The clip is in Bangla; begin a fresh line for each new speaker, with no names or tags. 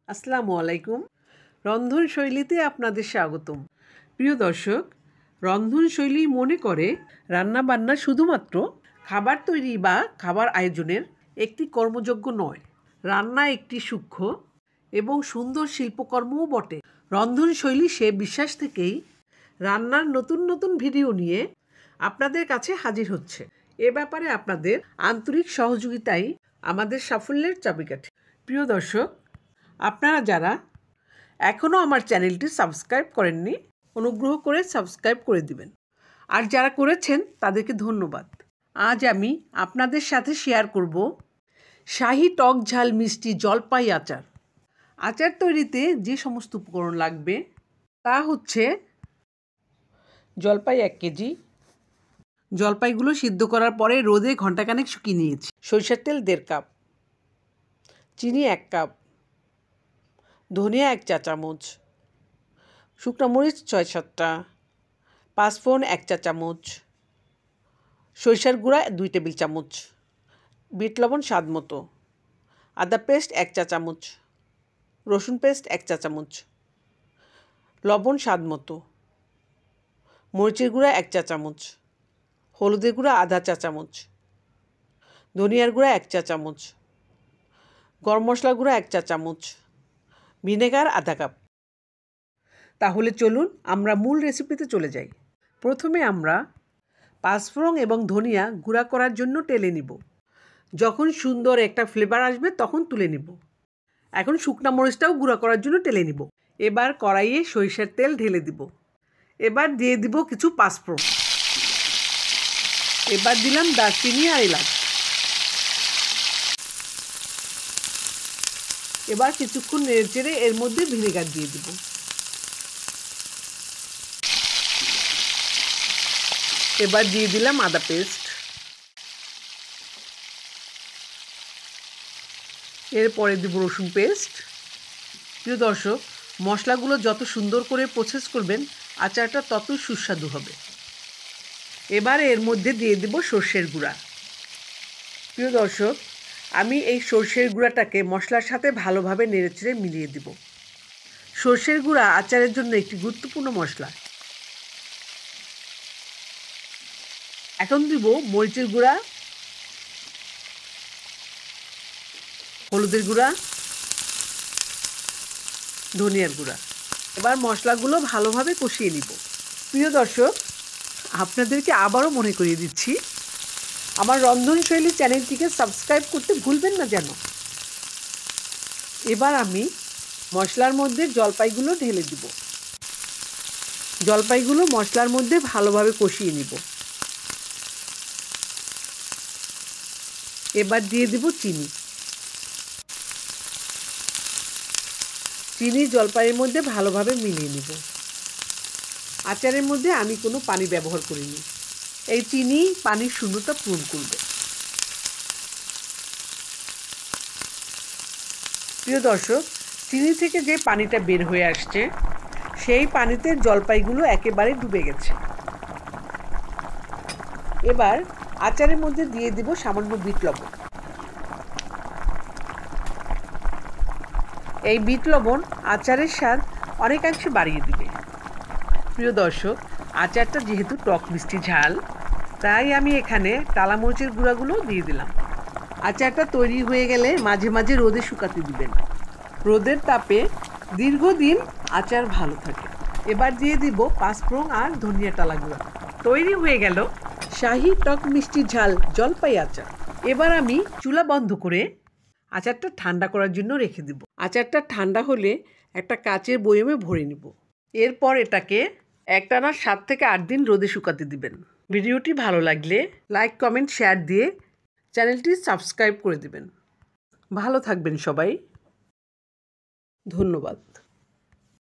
আসসালামু আলাইকুম। রন্ধনশৈলীতে আপনাদের স্বাগতম। প্রিয় দর্শক, রন্ধনশৈলী মনে করে রান্নাবান্না শুধুমাত্র খাবার তৈরি বা খাবার আয়োজনের একটি কর্মযজ্ঞ নয়। রান্না একটি সূক্ষ্ম এবং সুন্দর শিল্পকর্মও বটে। রন্ধনশৈলী সে বিশ্বাস থেকেই রান্নার নতুন নতুন ভিডিও নিয়ে আপনাদের কাছে হাজির হচ্ছে। এ ব্যাপারে আপনাদের আন্তরিক সহযোগিতাই আমাদের সাফল্যের চাবিকাঠি। প্রিয় দর্শক, আপনারা যারা এখনও আমার চ্যানেলটি সাবস্ক্রাইব করেননি, অনুগ্রহ করে সাবস্ক্রাইব করে দিবেন। আর যারা করেছেন তাদেরকে ধন্যবাদ। আজ আমি আপনাদের সাথে শেয়ার করব শাহী টক ঝাল মিষ্টি জলপাই আচার। আচার তৈরিতে যে সমস্ত উপকরণ লাগবে তা হচ্ছে জলপাই 1 কেজি, জলপাইগুলো সিদ্ধ করার পরে রোদে ঘণ্টাখানেক শুকিয়ে নিয়েছি, সরিষার তেল 1.5 কাপ, চিনি 1 কাপ, ধনিয়া 1 চা চামচ, শুকনো মরিচ 6-7টা, পাঁচফোড়ন 1 চা চামচ, সরিষার গুঁড়া 2 টেবিল চামচ, বিট লবণ স্বাদ মতো, আদা পেস্ট 1 চা চামচ, রসুন পেস্ট 1 চা চামচ, লবণ স্বাদ মতো, মরিচের গুঁড়া 1 চা চামচ, হলুদের গুঁড়া আধা চা চামচ, ধনিয়ার গুঁড়া 1 চা চামচ, গরম মশলা গুঁড়া 1 চা চামচ, ভিনেগার আধা কাপ। তাহলে চলুন আমরা মূল রেসিপিতে চলে যাই। প্রথমে আমরা পাঁচফোড়ন এবং ধনিয়া গুঁড়া করার জন্য টেলে নিব। যখন সুন্দর একটা ফ্লেভার আসবে তখন তুলে নিব। এখন শুকনো মরিচটাও গুঁড়া করার জন্য টেলে নিব। এবার কড়াইয়ে সরিষার তেল ঢেলে দিব। এবার দিয়ে দিব কিছু পাঁচফোড়ন। এবার দিলাম দারচিনি আর এলাচ। এবার কিছুক্ষণ নেড়েচেড়ে এর মধ্যে ভিনেগার দিয়ে দিব। এবার দিয়ে দিলাম আদা পেস্ট। এরপরে দিব রসুন পেস্ট। প্রিয় দর্শক, মশলাগুলো যত সুন্দর করে প্রসেস করবেন আচারটা তত সুস্বাদু হবে। এবার এর মধ্যে দিয়ে দিব সর্ষের গুঁড়া। প্রিয় দর্শক, আমি এই সর্ষের গুঁড়াটাকে মশলার সাথে ভালোভাবে নেড়েচেড়ে মিলিয়ে দিব। সর্ষের গুঁড়া আচারের জন্য একটি গুরুত্বপূর্ণ মশলা। এখন দিব মরিচের গুঁড়া, হলুদের গুঁড়া, ধনিয়ার গুঁড়া। এবার মশলাগুলো ভালোভাবে কষিয়ে নিব। প্রিয় দর্শক, আপনাদেরকে আবারও মনে করিয়ে দিচ্ছি, আমার রন্ধনশৈলী চ্যানেলটিকে সাবস্ক্রাইব করতে ভুলবেন না যেন। এবার আমি মশলার মধ্যে জলপাইগুলো ঢেলে দিব। জলপাইগুলো মশলার মধ্যে ভালোভাবে কষিয়ে নিব। এবার দিয়ে দিব চিনি। চিনি জলপাইয়ের মধ্যে ভালোভাবে মিলিয়ে নিব। আচারের মধ্যে আমি কোনো পানি ব্যবহার করিনি। এই চিনি পানির শূন্যতা পূরণ করবে। প্রিয় দর্শক, চিনি থেকে যে পানিটা বের হয়ে আসছে সেই পানিতে জলপাইগুলো একেবারে ডুবে গেছে। এবার আচারের মধ্যে দিয়ে দিব সামান্য বিট লবণ। এই বিট লবণ আচারের স্বাদ অনেকাংশে বাড়িয়ে দিবে। প্রিয় দর্শক, আচারটা যেহেতু টক মিষ্টি ঝাল, তাই আমি এখানে টালা মরিচের গুঁড়াগুলো দিয়ে দিলাম। আচারটা তৈরি হয়ে গেলে মাঝে মাঝে রোদে শুকাতে দিবেন। রোদের তাপে দীর্ঘদিন আচার ভালো থাকে। এবার দিয়ে দিব পাঁচফোড়ন আর ধনিয়া টালা গুঁড়া। তৈরি হয়ে গেল শাহী টক মিষ্টি ঝাল জলপাই আচার। এবার আমি চুলা বন্ধ করে আচারটা ঠান্ডা করার জন্য রেখে দিব। আচারটা ঠান্ডা হলে একটা কাচের বয়মে ভরে নিব। এরপর এটাকে একটানা 7 থেকে 8 দিন রোদে শুকাতে দিবেন। ভিডিওটি ভালো লাগলে লাইক, কমেন্ট, শেয়ার দিয়ে চ্যানেলটি সাবস্ক্রাইব করে দিবেন। ভালো থাকবেন সবাই। ধন্যবাদ।